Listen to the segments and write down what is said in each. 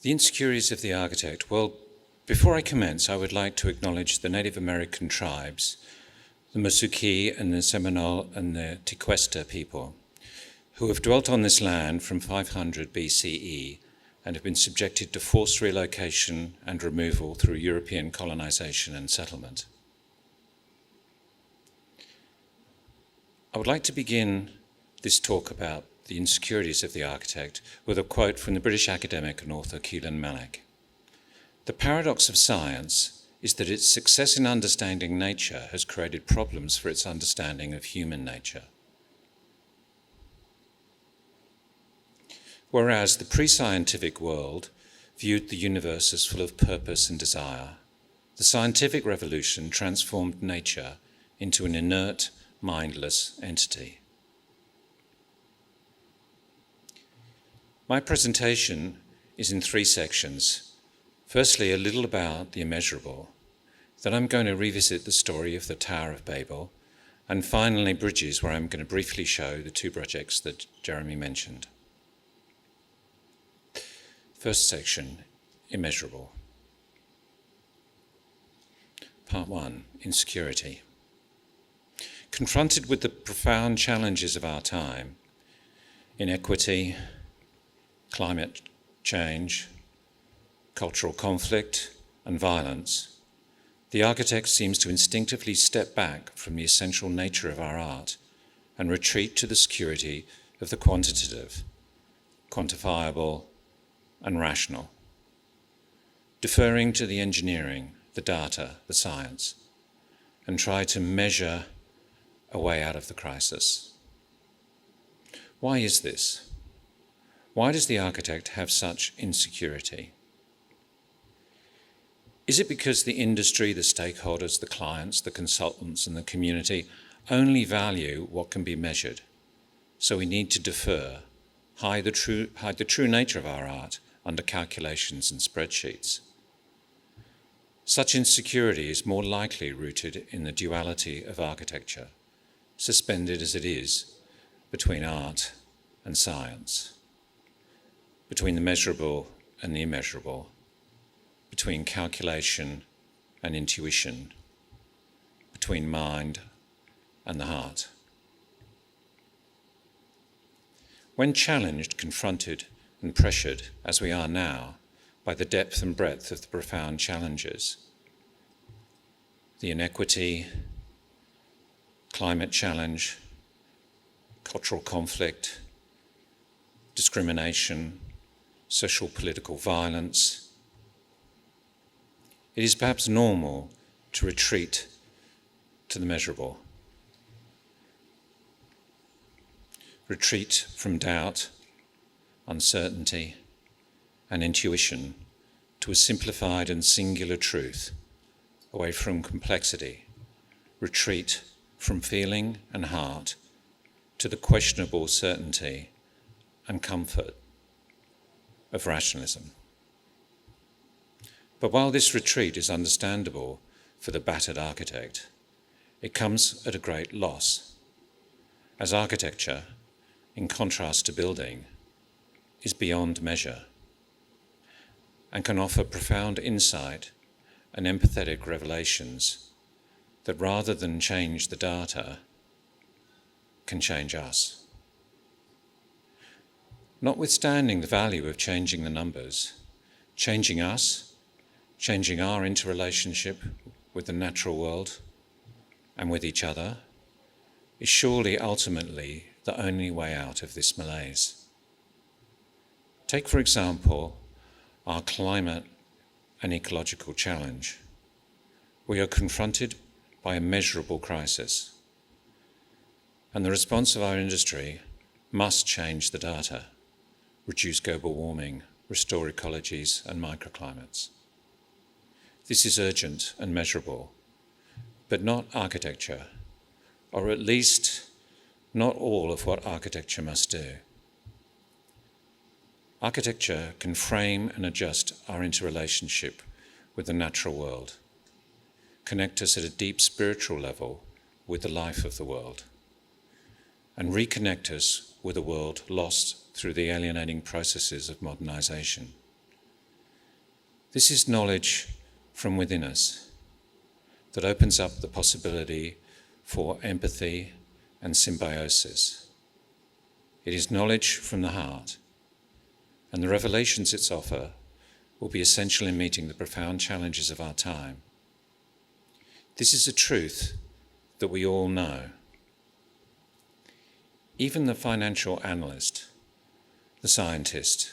The Insecurities of the Architect. Well, before I commence, I would like to acknowledge the Native American tribes, the Musuki and the Seminole and the Tequesta people, who have dwelt on this land from 500 BCE and have been subjected to forced relocation and removal through European colonization and settlement. I would like to begin this talk about the insecurities of the architect with a quote from the British academic and author Keelan Malik. "The paradox of science is that its success in understanding nature has created problems for its understanding of human nature. Whereas the pre-scientific world viewed the universe as full of purpose and desire, the scientific revolution transformed nature into an inert, mindless entity." My presentation is in 3 sections. Firstly, a little about the immeasurable. Then I'm going to revisit the story of the Tower of Babel. And finally, bridges, where I'm going to briefly show the 2 projects that Jeremy mentioned. First section, immeasurable. Part 1, insecurity. Confronted with the profound challenges of our time, inequity, climate change, cultural conflict, and violence, the architect seems to instinctively step back from the essential nature of our art and retreat to the security of the quantitative, quantifiable, and rational, deferring to the engineering, the data, the science, and try to measure a way out of the crisis. Why is this? Why does the architect have such insecurity? Is it because the industry, the stakeholders, the clients, the consultants, and the community only value what can be measured? So we need to defer, hide the true nature of our art under calculations and spreadsheets. Such insecurity is more likely rooted in the duality of architecture, suspended as it is between art and science, between the measurable and the immeasurable, between calculation and intuition, between mind and the heart. When challenged, confronted, and pressured, as we are now, by the depth and breadth of the profound challenges, the inequity, climate challenge, cultural conflict, discrimination, social political violence, it is perhaps normal to retreat to the measurable, retreat from doubt, uncertainty, and intuition to a simplified and singular truth, away from complexity, retreat from feeling and heart to the questionable certainty and comfort of rationalism. But while this retreat is understandable for the battered architect, it comes at a great loss, as architecture, in contrast to building, is beyond measure and can offer profound insight and empathetic revelations that, rather than change the data, can change us. Notwithstanding the value of changing the numbers, changing us, changing our interrelationship with the natural world and with each other, is surely ultimately the only way out of this malaise. Take, for example, our climate and ecological challenge. We are confronted by a measurable crisis, and the response of our industry must change the data, reduce global warming, restore ecologies and microclimates. This is urgent and measurable, but not architecture, or at least not all of what architecture must do. Architecture can frame and adjust our interrelationship with the natural world, connect us at a deep spiritual level with the life of the world, and reconnect us with a world lost through the alienating processes of modernization. This is knowledge from within us that opens up the possibility for empathy and symbiosis. It is knowledge from the heart, and the revelations its offer will be essential in meeting the profound challenges of our time. This is a truth that we all know. Even the financial analyst, the scientist,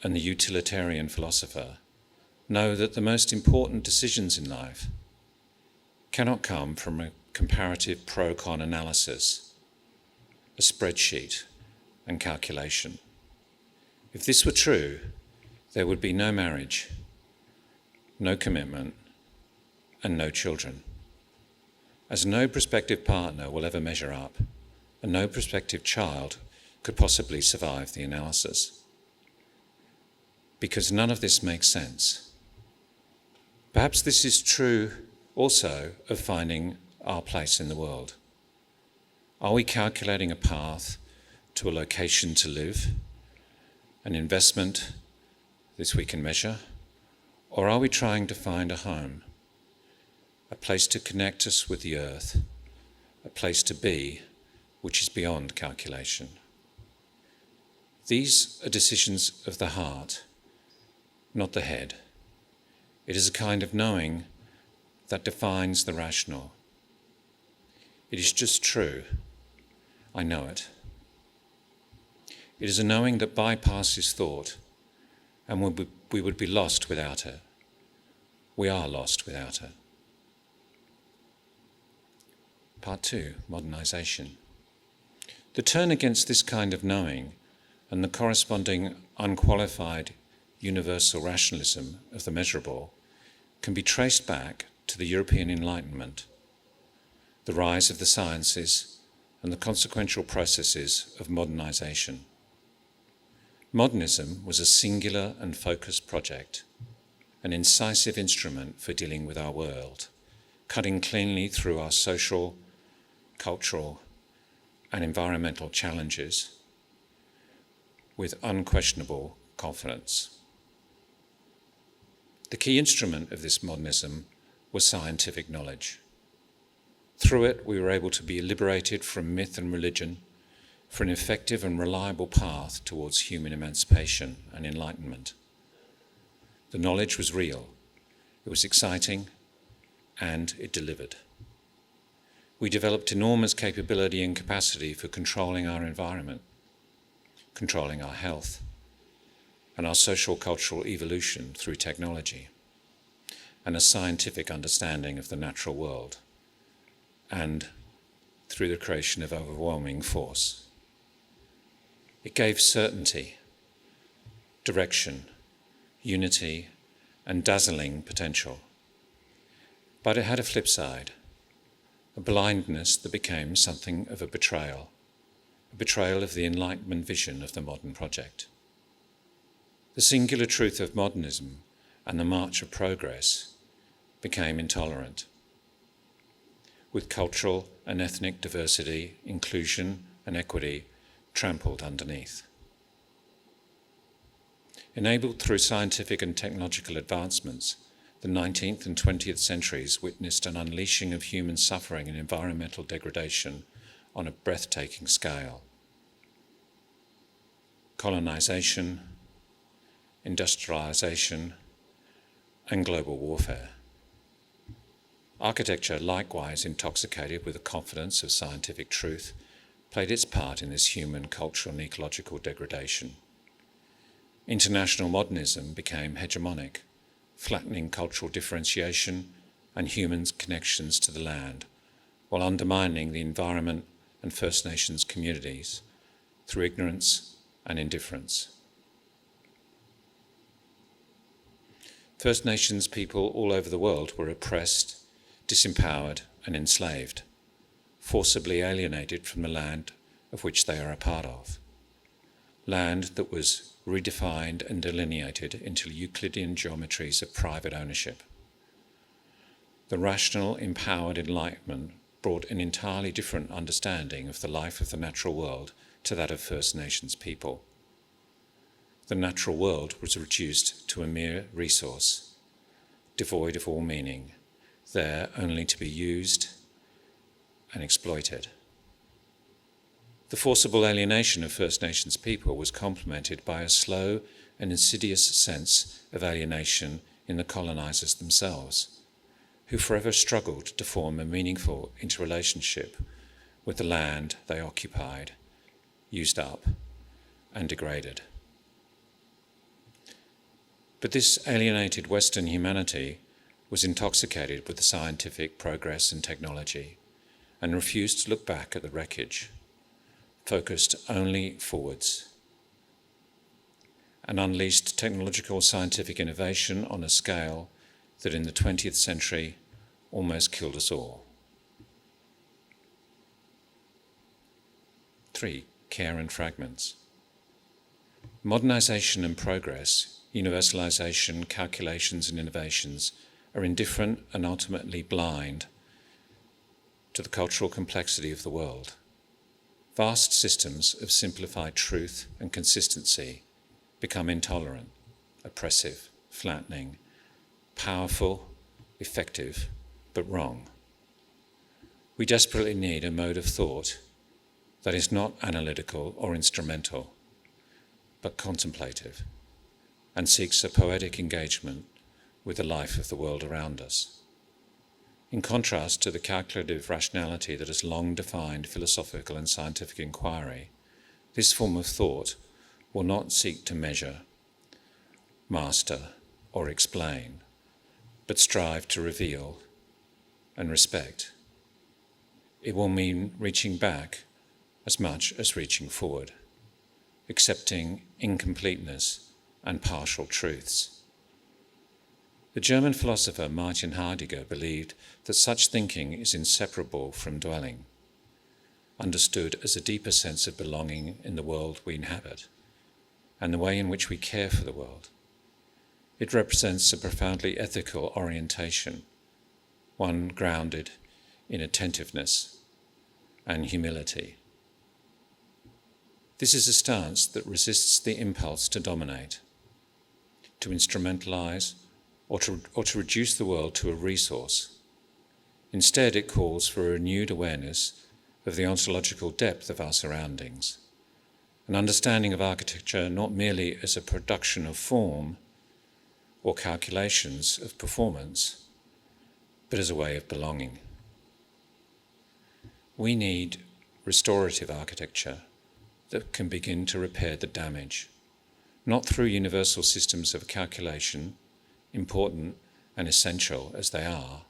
and the utilitarian philosopher know that the most important decisions in life cannot come from a comparative pro-con analysis, a spreadsheet, and calculation. If this were true, there would be no marriage, no commitment, and no children, as no prospective partner will ever measure up, and no prospective child could possibly survive the analysis. Because none of this makes sense. Perhaps this is true also of finding our place in the world. Are we calculating a path to a location to live, an investment, this we can measure, or are we trying to find a home, a place to connect us with the earth, a place to be which is beyond calculation? These are decisions of the heart, not the head. It is a kind of knowing that defines the rational. It is just true. I know it. It is a knowing that bypasses thought, and we would be lost without it. We are lost without it. Part 2, modernisation. The turn against this kind of knowing and the corresponding unqualified universal rationalism of the measurable can be traced back to the European Enlightenment, the rise of the sciences and the consequential processes of modernisation. Modernism was a singular and focused project, an incisive instrument for dealing with our world, cutting cleanly through our social, cultural, and environmental challenges with unquestionable confidence. The key instrument of this modernism was scientific knowledge. Through it, we were able to be liberated from myth and religion for an effective and reliable path towards human emancipation and enlightenment. The knowledge was real, it was exciting, and it delivered. We developed enormous capability and capacity for controlling our environment, controlling our health, and our social-cultural evolution through technology, and a scientific understanding of the natural world, and through the creation of overwhelming force. It gave certainty, direction, unity, and dazzling potential. But it had a flip side, a blindness that became something of a betrayal of the Enlightenment vision of the modern project. The singular truth of modernism and the march of progress became intolerant, with cultural and ethnic diversity, inclusion, and equity trampled underneath. Enabled through scientific and technological advancements, the 19th and 20th centuries witnessed an unleashing of human suffering and environmental degradation on a breathtaking scale. Colonization, industrialization, and global warfare. Architecture, likewise intoxicated with the confidence of scientific truth, played its part in this human cultural and ecological degradation. International modernism became hegemonic, flattening cultural differentiation and humans' connections to the land, while undermining the environment and First Nations communities through ignorance and indifference. First Nations people all over the world were oppressed, disempowered, and enslaved, forcibly alienated from the land of which they are a part of, land that was redefined and delineated into Euclidean geometries of private ownership. The rational, empowered Enlightenment brought an entirely different understanding of the life of the natural world to that of First Nations people. the natural world was reduced to a mere resource, devoid of all meaning, there only to be used and exploited. The forcible alienation of First Nations people was complemented by a slow and insidious sense of alienation in the colonisers themselves, who forever struggled to form a meaningful interrelationship with the land they occupied, used up, and degraded. But this alienated Western humanity was intoxicated with the scientific progress and technology and refused to look back at the wreckage, focused only forwards, and unleashed technological scientific innovation on a scale that in the 20th century almost killed us all. 3. Care and fragments. Modernisation and progress, universalisation, calculations and innovations are indifferent and ultimately blind to the cultural complexity of the world. Vast systems of simplified truth and consistency become intolerant, oppressive, flattening, powerful, effective, but wrong. We desperately need a mode of thought that is not analytical or instrumental, but contemplative, and seeks a poetic engagement with the life of the world around us. In contrast to the calculative rationality that has long defined philosophical and scientific inquiry, this form of thought will not seek to measure, master, or explain, but strive to reveal and respect. It will mean reaching back as much as reaching forward, accepting incompleteness and partial truths. The German philosopher Martin Heidegger believed that such thinking is inseparable from dwelling, understood as a deeper sense of belonging in the world we inhabit and the way in which we care for the world. It represents a profoundly ethical orientation, one grounded in attentiveness and humility. This is a stance that resists the impulse to dominate, to instrumentalize, or to reduce the world to a resource. Instead, it calls for a renewed awareness of the ontological depth of our surroundings, an understanding of architecture not merely as a production of form or calculations of performance, but as a way of belonging. We need restorative architecture that can begin to repair the damage, not through universal systems of calculation, important and essential as they are.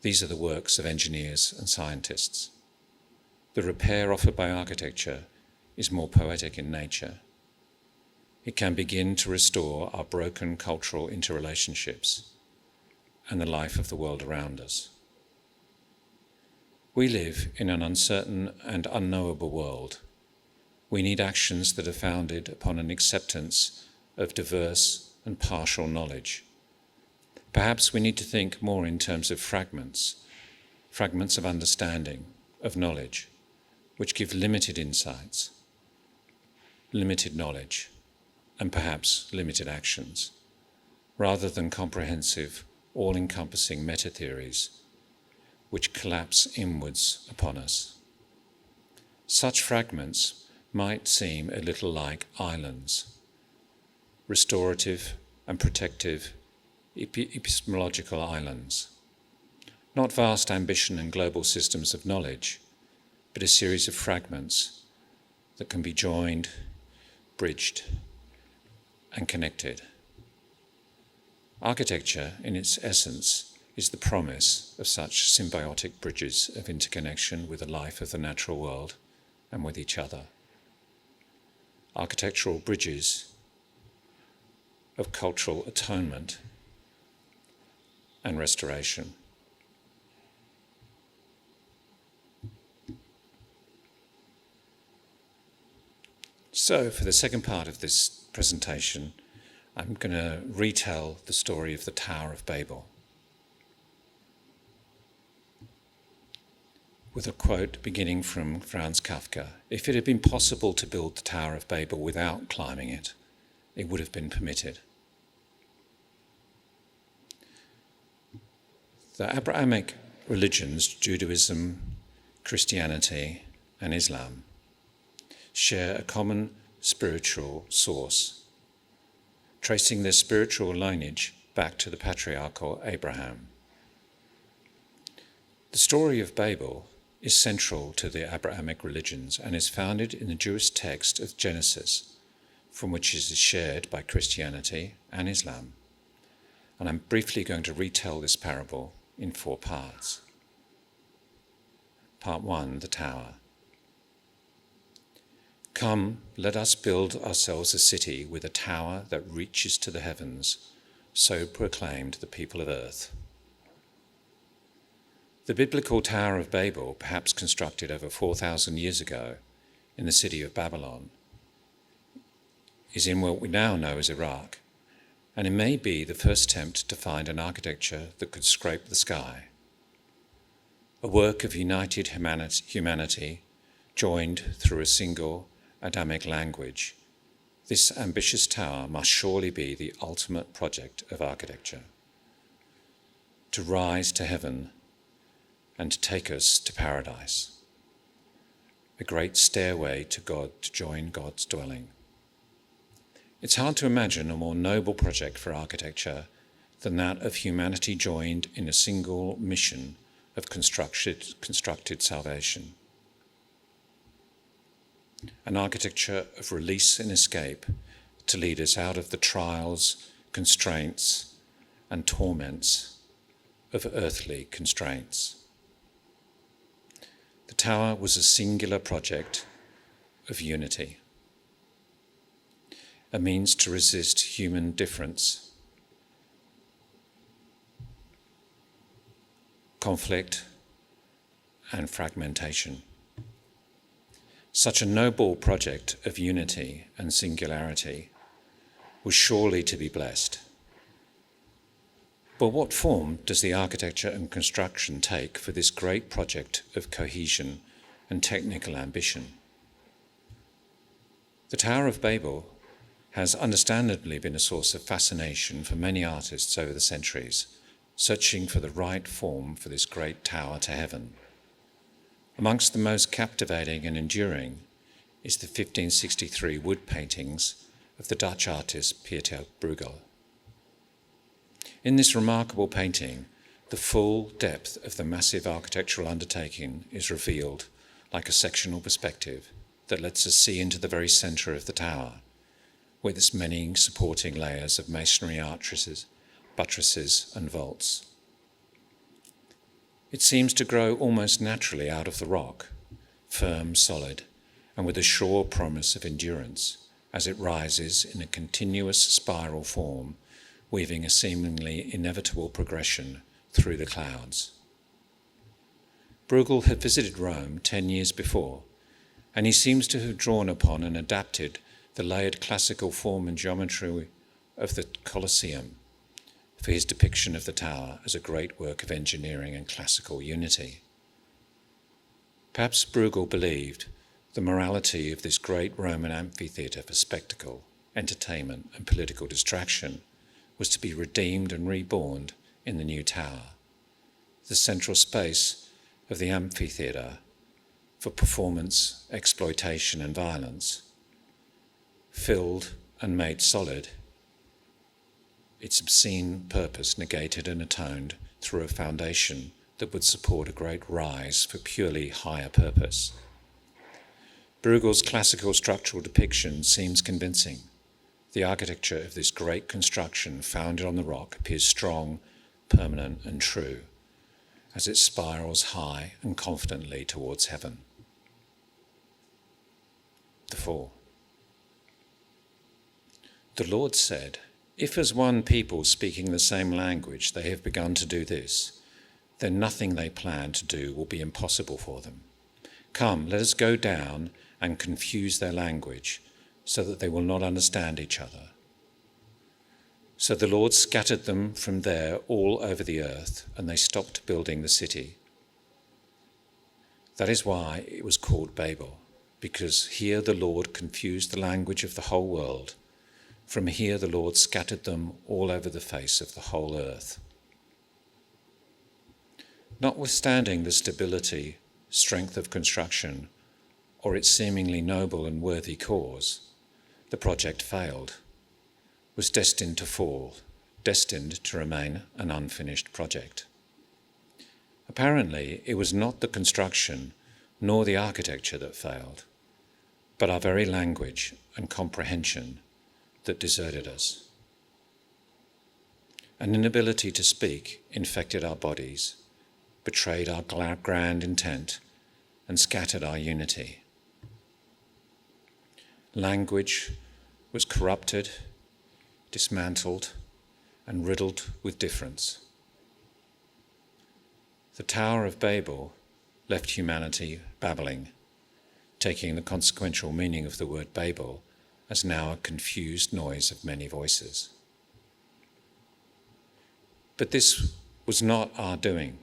These are the works of engineers and scientists. The repair offered by architecture is more poetic in nature. It can begin to restore our broken cultural interrelationships and the life of the world around us. We live in an uncertain and unknowable world. We need actions that are founded upon an acceptance of diverse and partial knowledge. Perhaps we need to think more in terms of fragments of understanding, of knowledge, which give limited insights, limited knowledge, and perhaps limited actions, rather than comprehensive, all-encompassing meta-theories which collapse inwards upon us. Such fragments might seem a little like islands, restorative and protective epistemological islands, not vast ambition and global systems of knowledge, but a series of fragments that can be joined, bridged, and connected. Architecture, in its essence, is the promise of such symbiotic bridges of interconnection with the life of the natural world and with each other. Architectural bridges of cultural atonement and restoration. So, for the second part of this presentation, I'm going to retell the story of the Tower of Babel, with a quote beginning from Franz Kafka. If it had been possible to build the Tower of Babel without climbing it, it would have been permitted. The Abrahamic religions, Judaism, Christianity, and Islam, share a common spiritual source, tracing their spiritual lineage back to the patriarchal Abraham. The story of Babel is central to the Abrahamic religions and is founded in the Jewish text of Genesis, from which it is shared by Christianity and Islam. And I'm briefly going to retell this parable in 4 parts. Part 1, the tower. Come, let us build ourselves a city with a tower that reaches to the heavens, so proclaimed the people of earth. The biblical Tower of Babel, perhaps constructed over 4,000 years ago in the city of Babylon, is in what we now know as Iraq, and it may be the first attempt to find an architecture that could scrape the sky. A work of united humanity joined through a single Adamic language, this ambitious tower must surely be the ultimate project of architecture, to rise to heaven and to take us to paradise, a great stairway to God to join God's dwelling. It's hard to imagine a more noble project for architecture than that of humanity joined in a single mission of constructed salvation. An architecture of release and escape to lead us out of the trials, constraints, and torments of earthly constraints. The tower was a singular project of unity, a means to resist human difference, conflict, and fragmentation. Such a noble project of unity and singularity was surely to be blessed. But what form does the architecture and construction take for this great project of cohesion and technical ambition? The Tower of Babel has understandably been a source of fascination for many artists over the centuries, searching for the right form for this great tower to heaven. Amongst the most captivating and enduring is the 1563 wood paintings of the Dutch artist Pieter Bruegel. In this remarkable painting, the full depth of the massive architectural undertaking is revealed like a sectional perspective that lets us see into the very centre of the tower, with its many supporting layers of masonry arches, buttresses, and vaults. It seems to grow almost naturally out of the rock, firm, solid, and with a sure promise of endurance as it rises in a continuous spiral form, weaving a seemingly inevitable progression through the clouds. Bruegel had visited Rome 10 years before, and he seems to have drawn upon and adapted the layered classical form and geometry of the Colosseum for his depiction of the tower as a great work of engineering and classical unity. Perhaps Bruegel believed the morality of this great Roman amphitheatre for spectacle, entertainment, and political distraction was to be redeemed and reborn in the new tower, the central space of the amphitheatre for performance, exploitation, and violence, filled and made solid, its obscene purpose negated and atoned through a foundation that would support a great rise for purely higher purpose. Bruegel's classical structural depiction seems convincing. The architecture of this great construction founded on the rock appears strong, permanent, and true as it spirals high and confidently towards heaven. The fall. The Lord said, "If as one people speaking the same language they have begun to do this, then nothing they plan to do will be impossible for them. Come, let us go down and confuse their language, so that they will not understand each other." So the Lord scattered them from there all over the earth, and they stopped building the city. That is why it was called Babel, because here the Lord confused the language of the whole world, From here the Lord scattered them all over the face of the whole earth. Notwithstanding the stability, strength of construction, or its seemingly noble and worthy cause, the project failed, was destined to fall, destined to remain an unfinished project. Apparently, it was not the construction nor the architecture that failed, but our very language and comprehension that deserted us. An inability to speak infected our bodies, betrayed our grand intent, and scattered our unity. Language was corrupted, dismantled, and riddled with difference. The Tower of Babel left humanity babbling, taking the consequential meaning of the word Babel as now a confused noise of many voices. But this was not our doing.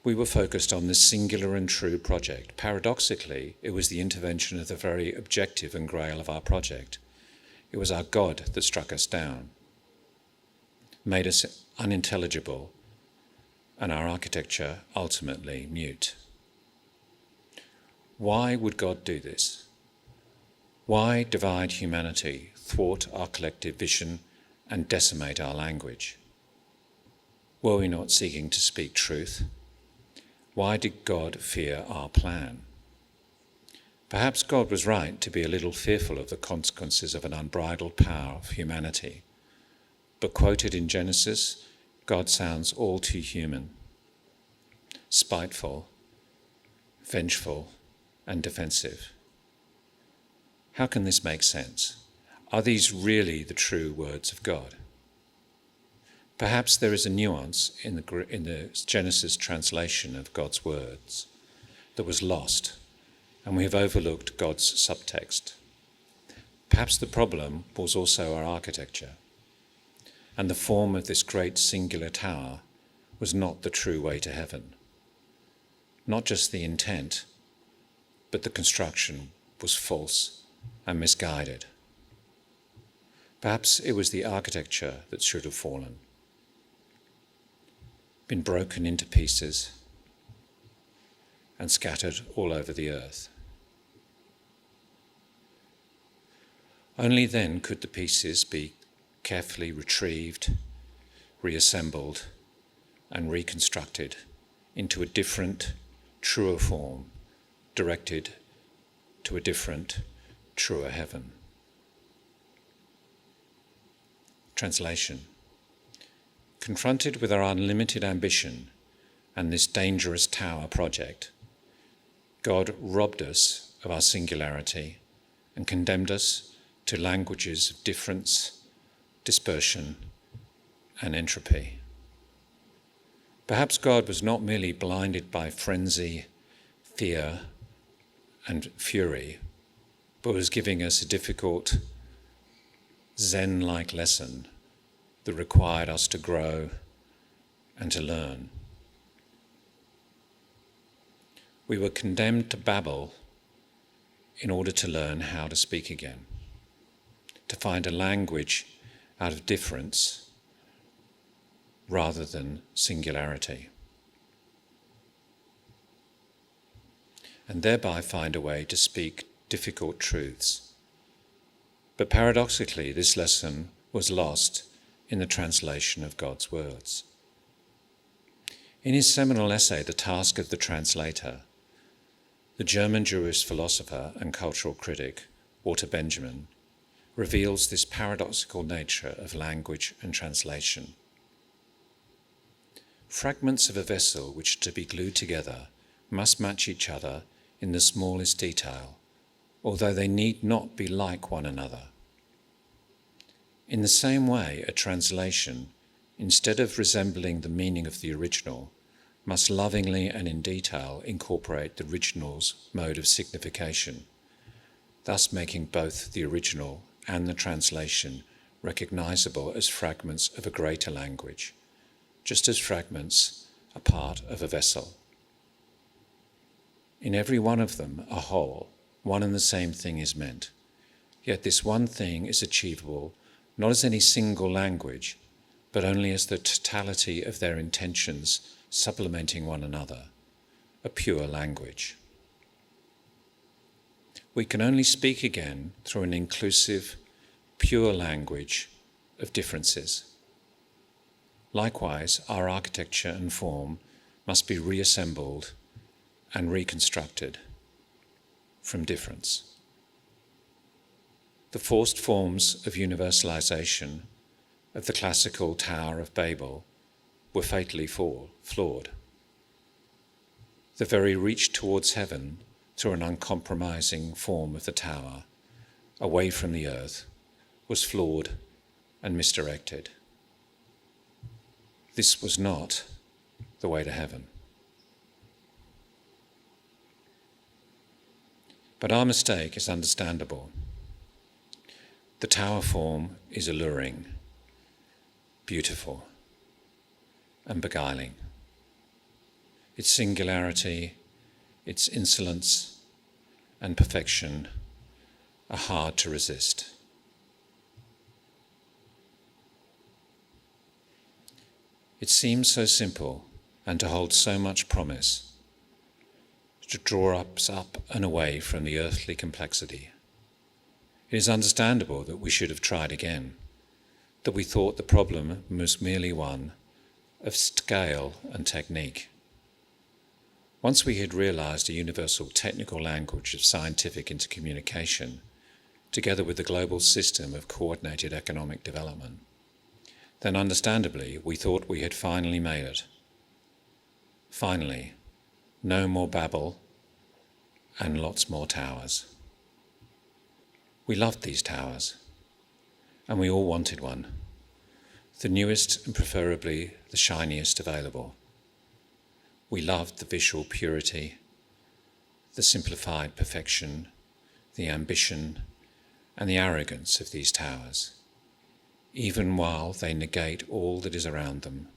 We were focused on this singular and true project. Paradoxically, it was the intervention of the very objective and grail of our project. It was our God that struck us down, made us unintelligible, and our architecture ultimately mute. Why would God do this? Why divide humanity, thwart our collective vision, and decimate our language? Were we not seeking to speak truth? Why did God fear our plan? Perhaps God was right to be a little fearful of the consequences of an unbridled power of humanity. But quoted in Genesis, God sounds all too human, spiteful, vengeful, and defensive. How can this make sense? Are these really the true words of God? Perhaps there is a nuance in the Genesis translation of God's words that was lost, and we have overlooked God's subtext. Perhaps the problem was also our architecture, and the form of this great singular tower was not the true way to heaven. Not just the intent, but the construction was false and misguided. Perhaps it was the architecture that should have fallen, been broken into pieces and scattered all over the earth. Only then could the pieces be carefully retrieved, reassembled, and reconstructed into a different, truer form, directed to a different, truer heaven. Translation. Confronted with our unlimited ambition and this dangerous tower project, God robbed us of our singularity and condemned us to languages of difference, dispersion, and entropy. Perhaps God was not merely blinded by frenzy, fear, and fury, but was giving us a difficult, Zen-like lesson that required us to grow and to learn. We were condemned to babble in order to learn how to speak again, to find a language out of difference rather than singularity, and thereby find a way to speak difficult truths. But paradoxically, this lesson was lost in the translation of God's words. In his seminal essay, The Task of the Translator, the German Jewish philosopher and cultural critic Walter Benjamin reveals this paradoxical nature of language and translation. Fragments of a vessel which are to be glued together must match each other in the smallest detail, although they need not be like one another. In the same way, a translation, instead of resembling the meaning of the original, must lovingly and in detail incorporate the original's mode of signification, thus making both the original and the translation recognizable as fragments of a greater language, just as fragments are part of a vessel. In every one of them, a whole, one and the same thing is meant. Yet this one thing is achievable not as any single language, but only as the totality of their intentions supplementing one another, a pure language. We can only speak again through an inclusive, pure language of differences. Likewise, our architecture and form must be reassembled and reconstructed from difference. The forced forms of universalization of the classical Tower of Babel were fatally flawed. The very reach towards heaven through an uncompromising form of the tower, away from the earth, was flawed and misdirected. This was not the way to heaven. But our mistake is understandable. The tower form is alluring, beautiful, and beguiling. Its singularity, its insolence, and perfection are hard to resist. It seems so simple and to hold so much promise, to draw us up and away from the earthly complexity. It is understandable that we should have tried again, that we thought the problem was merely one of scale and technique. Once we had realized a universal technical language of scientific intercommunication, together with the global system of coordinated economic development, then understandably we thought we had finally made it. Finally, no more Babel and lots more towers. We loved these towers, and we all wanted one, the newest and preferably the shiniest available. We loved the visual purity, the simplified perfection, the ambition, and the arrogance of these towers, even while they negate all that is around them,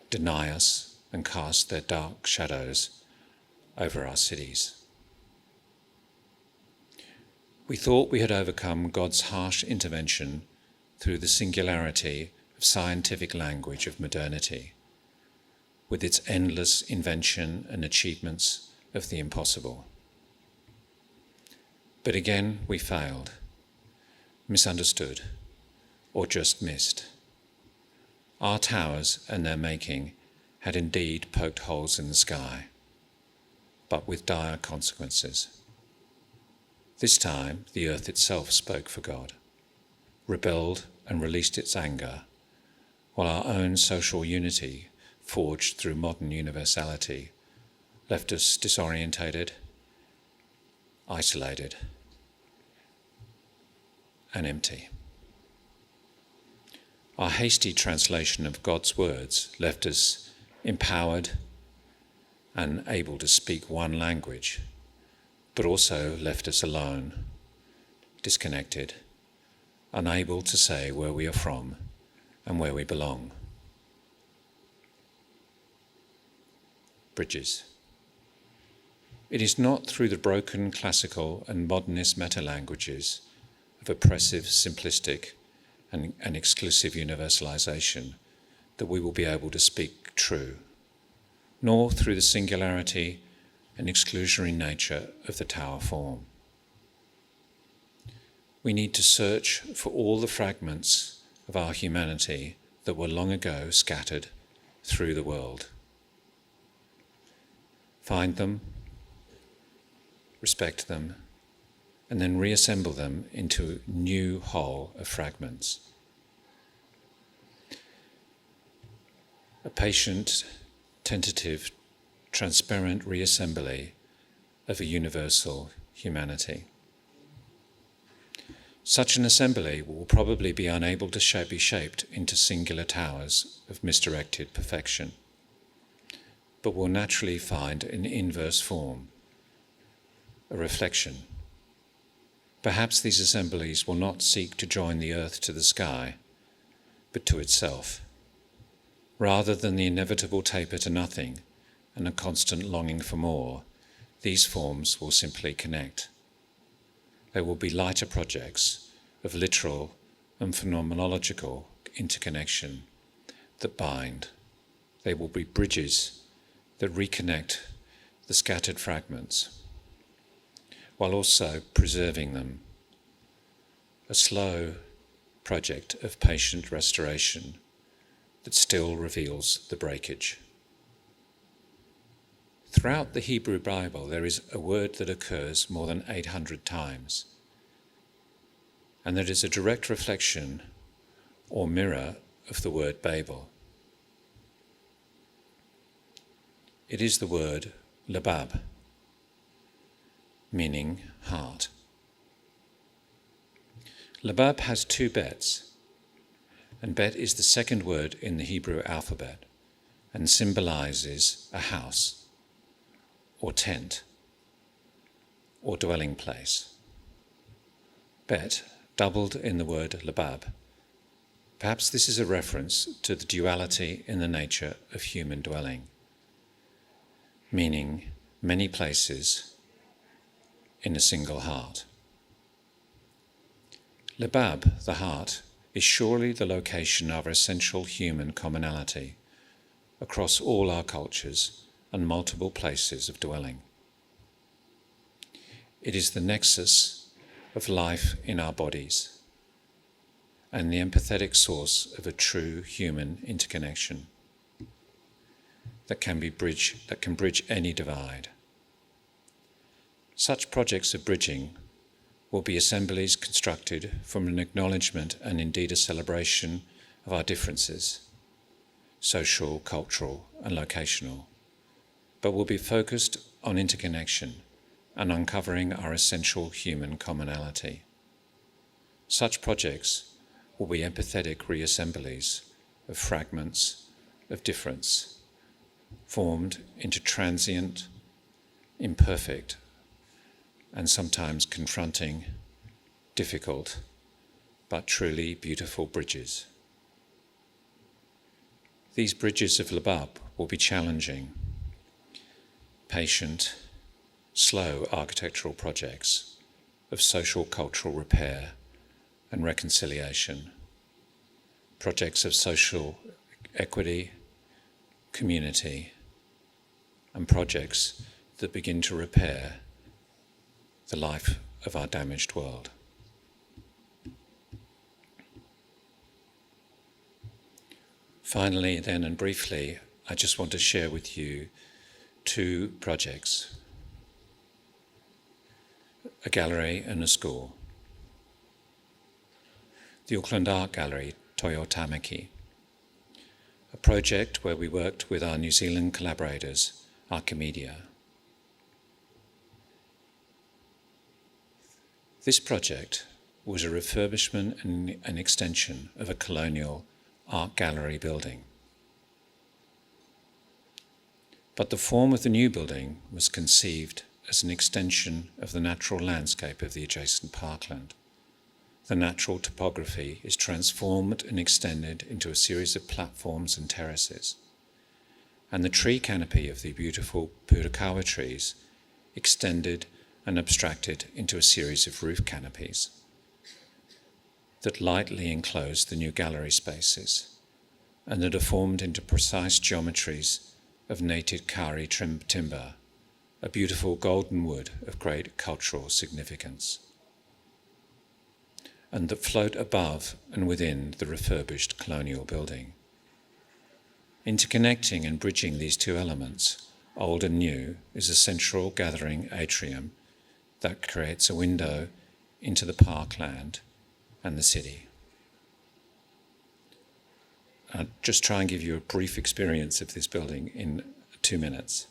deny us, and cast their dark shadows over our cities. We thought we had overcome God's harsh intervention through the singularity of scientific language of modernity, with its endless invention and achievements of the impossible. But again we failed, misunderstood, or just missed. Our towers and their making had indeed poked holes in the sky, but with dire consequences. This time the earth itself spoke for God, rebelled and released its anger, while our own social unity, forged through modern universality, left us disorientated, isolated, and empty. Our hasty translation of God's words left us empowered and able to speak one language, but also left us alone, disconnected, unable to say where we are from and where we belong. Bridges. It is not through the broken classical and modernist meta-languages of oppressive, simplistic, and exclusive universalization that we will be able to speak true, nor through the singularity and exclusionary nature of the tower form. We need to search for all the fragments of our humanity that were long ago scattered through the world. Find them, respect them, and then reassemble them into a new whole of fragments. A patient, tentative, transparent reassembly of a universal humanity. Such an assembly will probably be unable to be shaped into singular towers of misdirected perfection, but will naturally find an inverse form, a reflection. Perhaps these assemblies will not seek to join the earth to the sky, but to itself. Rather than the inevitable taper to nothing and a constant longing for more, these forms will simply connect. They will be lighter projects of literal and phenomenological interconnection that bind. They will be bridges that reconnect the scattered fragments, while also preserving them. A slow project of patient restoration that still reveals the breakage. Throughout the Hebrew Bible, there is a word that occurs more than 800 times, and that is a direct reflection or mirror of the word Babel. It is the word labab, meaning heart. Labab has two bets, and bet is the second word in the Hebrew alphabet and symbolizes a house, or tent, or dwelling place. Bet, doubled in the word labab. Perhaps this is a reference to the duality in the nature of human dwelling, meaning many places in a single heart. Labab, the heart, is surely the location of our essential human commonality across all our cultures and multiple places of dwelling. It is the nexus of life in our bodies and the empathetic source of a true human interconnection that can bridge any divide. Such projects of bridging will be assemblies constructed from an acknowledgement and indeed a celebration of our differences, social, cultural and locational, but will be focused on interconnection and uncovering our essential human commonality. Such projects will be empathetic reassemblies of fragments of difference, formed into transient, imperfect, and sometimes confronting, difficult, but truly beautiful bridges. These bridges of labab will be challenging, patient, slow architectural projects of social cultural repair and reconciliation, projects of social equity, community, and projects that begin to repair the life of our damaged world. Finally, then, and briefly, I just want to share with you two projects, a gallery and a school. The Auckland Art Gallery, Toyo Tamaki, a project where we worked with our New Zealand collaborators, Archimedia. This project was a refurbishment and an extension of a colonial art gallery building. But the form of the new building was conceived as an extension of the natural landscape of the adjacent parkland. The natural topography is transformed and extended into a series of platforms and terraces, and the tree canopy of the beautiful Purakawa trees extended and abstracted into a series of roof canopies that lightly enclose the new gallery spaces and that are formed into precise geometries of native kari timber, a beautiful golden wood of great cultural significance, and that float above and within the refurbished colonial building. Interconnecting and bridging these two elements, old and new, is a central gathering atrium that creates a window into the parkland and the city. I'll just try and give you a brief experience of this building in 2 minutes.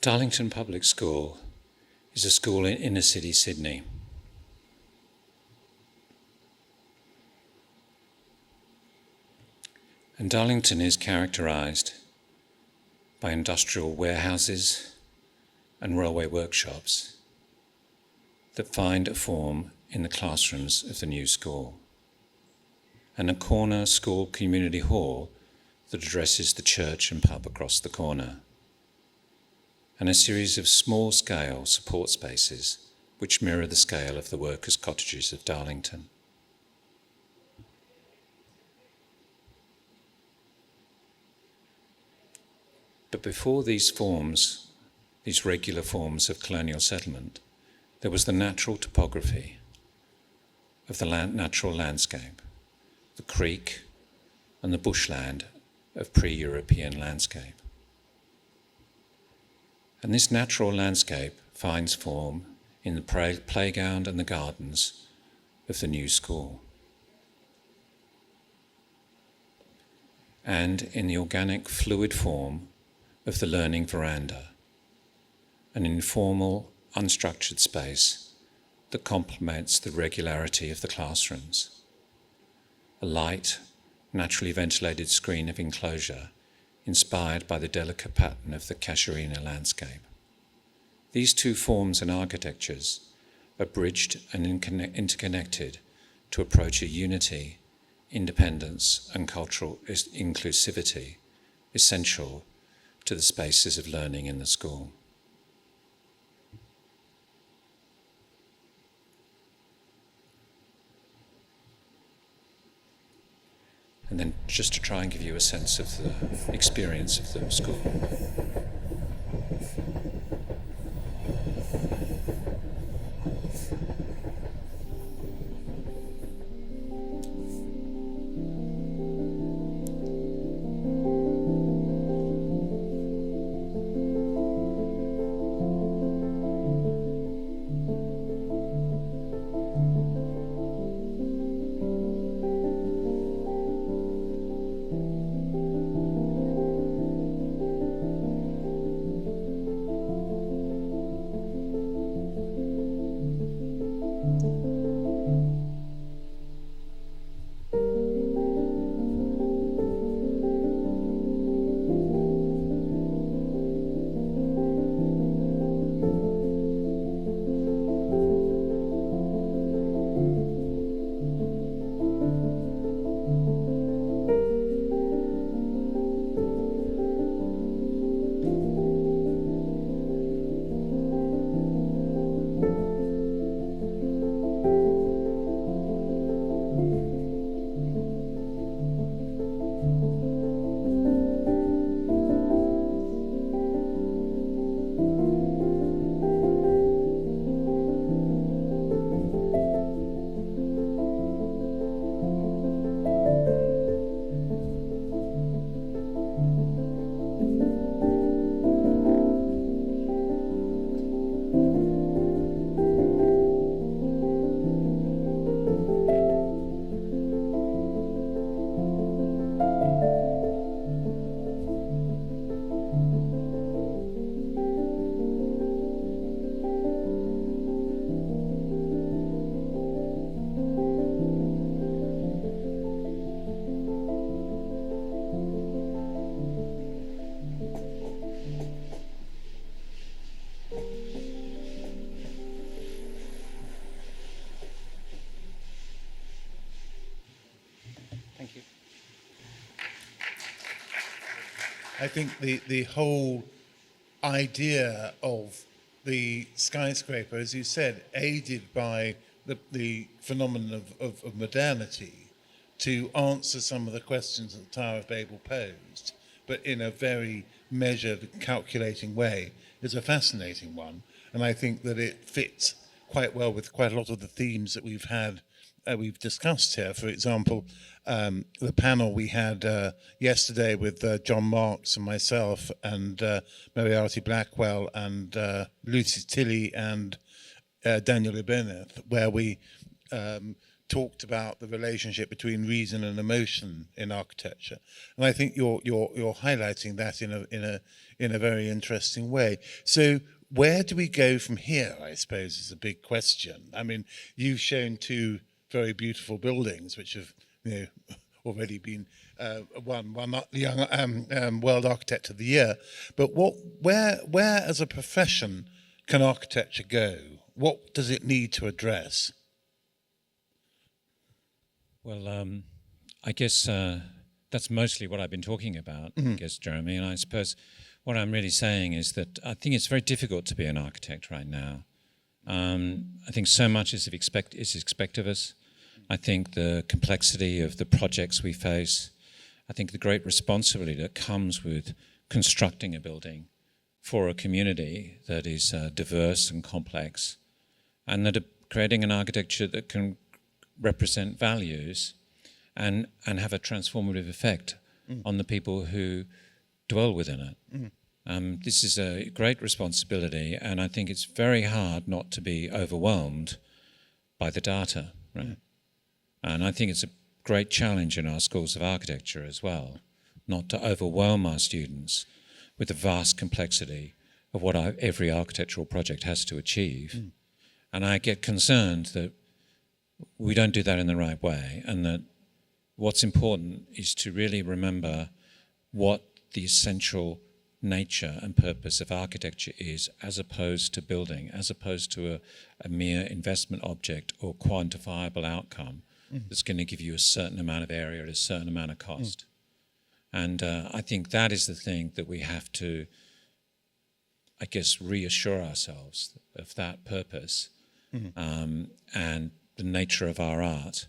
Darlington Public School is a school in inner city Sydney. And Darlington is characterised by industrial warehouses and railway workshops that find a form in the classrooms of the new school, and a corner school community hall that addresses the church and pub across the corner, and a series of small-scale support spaces which mirror the scale of the workers' cottages of Darlington. But before these forms, these regular forms of colonial settlement, there was the natural topography of the natural landscape, the creek and the bushland of pre-European landscape. And this natural landscape finds form in the playground and the gardens of the new school, and in the organic fluid form of the learning veranda, an informal, unstructured space that complements the regularity of the classrooms, a light, naturally ventilated screen of enclosure inspired by the delicate pattern of the Casuarina landscape. These two forms and architectures are bridged and interconnected to approach a unity, independence and cultural inclusivity essential to the spaces of learning in the school. And then just to try and give you a sense of the experience of the school. Thank you. I think the whole idea of the skyscraper, as you said, aided by the phenomenon of modernity to answer some of the questions that the Tower of Babel posed, but in a very measured, calculating way, is a fascinating one. And I think that it fits quite well with quite a lot of the themes that we've discussed here. For example, the panel we had yesterday with John Marks and myself and Moriarty Blackwell and Lucy Tilley and Daniel Ibeneth, where we talked about the relationship between reason and emotion in architecture, and I think you're highlighting that in a very interesting way. So where do we go from here, I suppose, is a big question. I mean, you've shown two very beautiful buildings which have, already been won young World Architect of the Year. But where as a profession can architecture go? What does it need to address? Well, I guess that's mostly what I've been talking about, I guess, Jeremy. And I suppose what I'm really saying is that I think it's very difficult to be an architect right now. I think so much is expected of us. I think the complexity of the projects we face, I think the great responsibility that comes with constructing a building for a community that is diverse and complex, and that creating an architecture that can represent values and have a transformative effect on the people who dwell within it. This is a great responsibility, and I think it's very hard not to be overwhelmed by the data, right? And I think it's a great challenge in our schools of architecture as well, not to overwhelm our students with the vast complexity of what every architectural project has to achieve. And I get concerned that we don't do that in the right way, and that what's important is to really remember what the essential nature and purpose of architecture is, as opposed to building, as opposed to a mere investment object or quantifiable outcome that's going to give you a certain amount of area at a certain amount of cost. And I think that is the thing that we have to, I guess, reassure ourselves of that purpose and the nature of our art,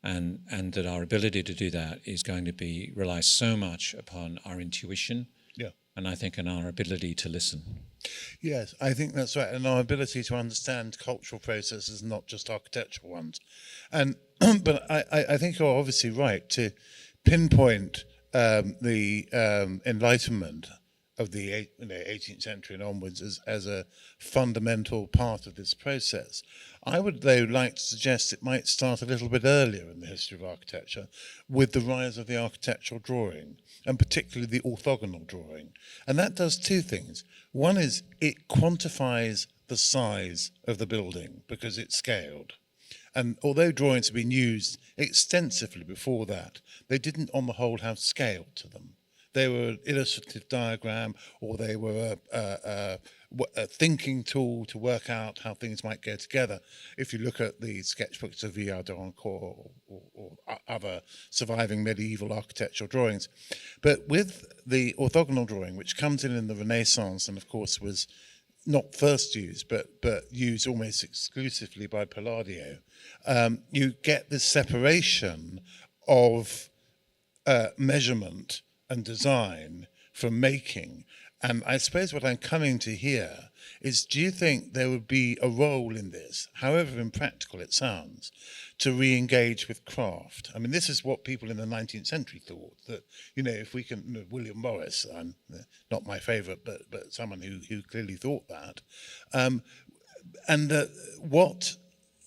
and that our ability to do that is going to rely so much upon our intuition, and I think on our ability to listen. Yes, I think that's right, and our ability to understand cultural processes, not just architectural ones. And but I think you're obviously right to pinpoint the Enlightenment of the 18th century and onwards as a fundamental part of this process. I would, though, like to suggest it might start a little bit earlier in the history of architecture with the rise of the architectural drawing, and particularly the orthogonal drawing. And that does two things. One is it quantifies the size of the building because it's scaled. And although drawings have been used extensively before that, they didn't on the whole have scale to them. They were an illustrative diagram, or they were a thinking tool to work out how things might go together. If you look at the sketchbooks of Villard de Rancourt or other surviving medieval architectural drawings. But with the orthogonal drawing, which comes in the Renaissance and of course was not first used, but used almost exclusively by Palladio, you get this separation of measurement and design from making. And I suppose what I'm coming to here is, do you think there would be a role in this, however impractical it sounds, to re-engage with craft? I mean, this is what people in the 19th century thought, that, if we can, William Morris, not my favourite, but someone who clearly thought that, and what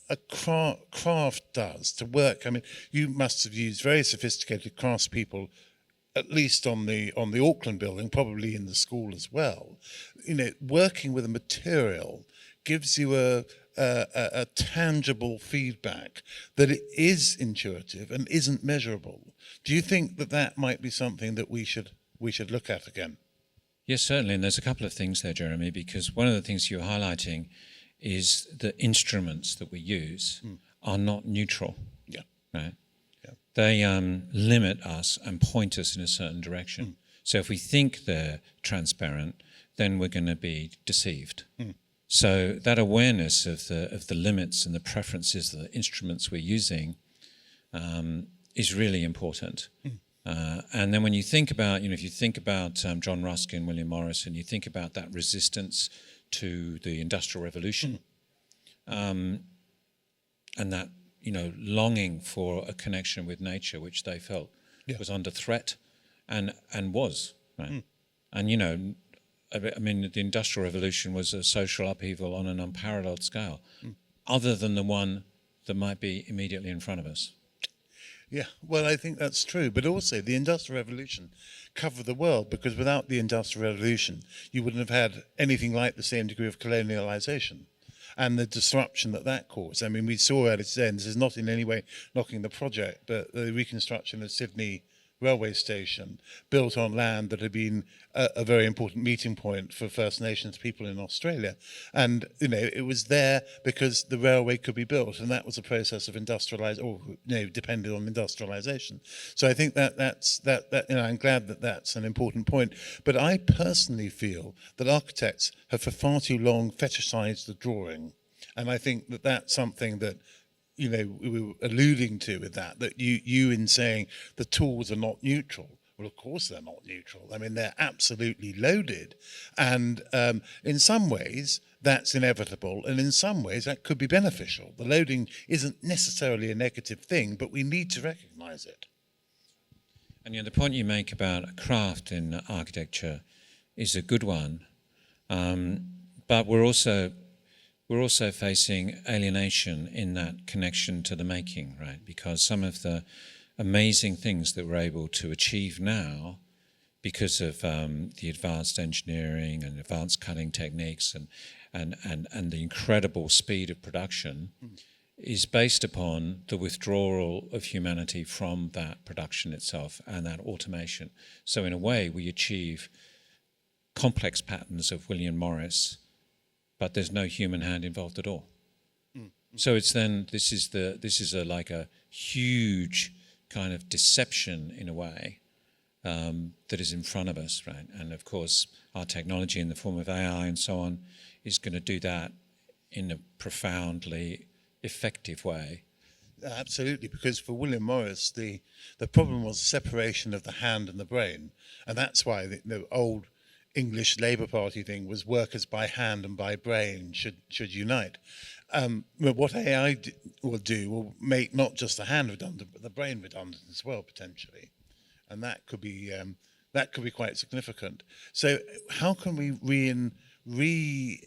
a craft does to work. I mean, you must have used very sophisticated craftspeople, at least on the Auckland building, probably in the school as well. Working with a material gives you a tangible feedback that it is intuitive and isn't measurable. Do you think that might be something that we should look at again? Yes, certainly. And there's a couple of things there, Jeremy, because one of the things you're highlighting is the instruments that we use are not neutral. Yeah. Right? They limit us and point us in a certain direction. So if we think they're transparent, then we're going to be deceived. So that awareness of the limits and the preferences of the instruments we're using is really important. And then when you think about, if you think about John Ruskin, William Morris, and you think about that resistance to the Industrial Revolution, and that longing for a connection with nature, which they felt was under threat, and was, right? And I mean, the Industrial Revolution was a social upheaval on an unparalleled scale, other than the one that might be immediately in front of us. Yeah, well, I think that's true. But also, the Industrial Revolution covered the world, because without the Industrial Revolution, you wouldn't have had anything like the same degree of colonialization and the disruption that that caused. I mean, we saw at its end, this is not in any way knocking the project, but the reconstruction of Sydney railway station, built on land that had been a very important meeting point for First Nations people in Australia. And, you know, it was there because the railway could be built, and that was a process of depended on industrialization. So I think that's I'm glad that that's an important point. But I personally feel that architects have for far too long fetishized the drawing. And I think that that's something that, you know, we were alluding to with that you in saying the tools are not neutral. Well, of course they're not neutral. I mean, they're absolutely loaded. And in some ways, that's inevitable. And in some ways, that could be beneficial. The loading isn't necessarily a negative thing, but we need to recognize it. And the point you make about craft in architecture is a good one. But we're also facing alienation in that connection to the making, right? Because some of the amazing things that we're able to achieve now, because of the advanced engineering and advanced cutting techniques and the incredible speed of production, is based upon the withdrawal of humanity from that production itself and that automation. So in a way, we achieve complex patterns of William Morris, but there's no human hand involved at all. So it's then this is like a huge kind of deception in a way that is in front of us, right? And of course, our technology in the form of AI and so on is going to do that in a profoundly effective way. Absolutely, because for William Morris, the problem was separation of the hand and the brain, and that's why the old English Labour Party thing was workers by hand and by brain should unite. But what AI will make not just the hand redundant, but the brain redundant as well, potentially, and that could be quite significant. So how can we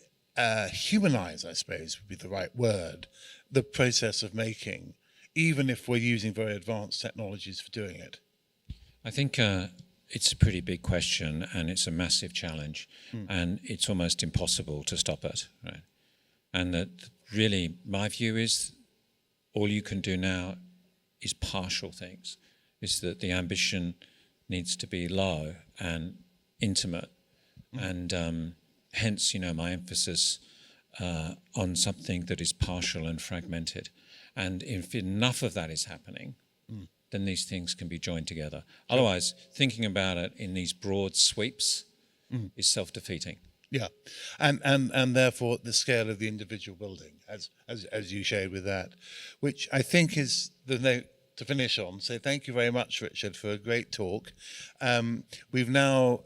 humanize, I suppose would be the right word, the process of making, even if we're using very advanced technologies for doing it? I think it's a pretty big question, and it's a massive challenge, and it's almost impossible to stop it, right? And that really, my view is, all you can do now is partial things. Is that the ambition needs to be low and intimate, and hence, my emphasis on something that is partial and fragmented. And if enough of that is happening, then these things can be joined together. Sure. Otherwise, thinking about it in these broad sweeps is self-defeating. Yeah, and therefore the scale of the individual building, as you showed with that, which I think is the note to finish on. So thank you very much, Richard, for a great talk. We've now,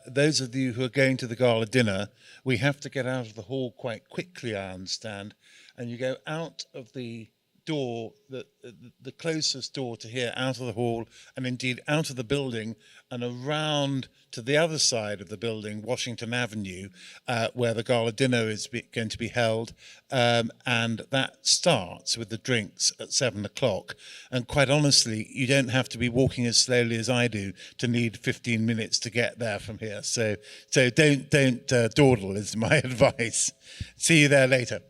those of you who are going to the gala dinner, we have to get out of the hall quite quickly, I understand, and you go out of the door, the closest door to here, out of the hall, and indeed out of the building and around to the other side of the building, Washington Avenue, where the gala dinner is going to be held, and that starts with the drinks at 7 o'clock. And quite honestly, you don't have to be walking as slowly as I do to need 15 minutes to get there from here. So don't dawdle is my advice. See you there later.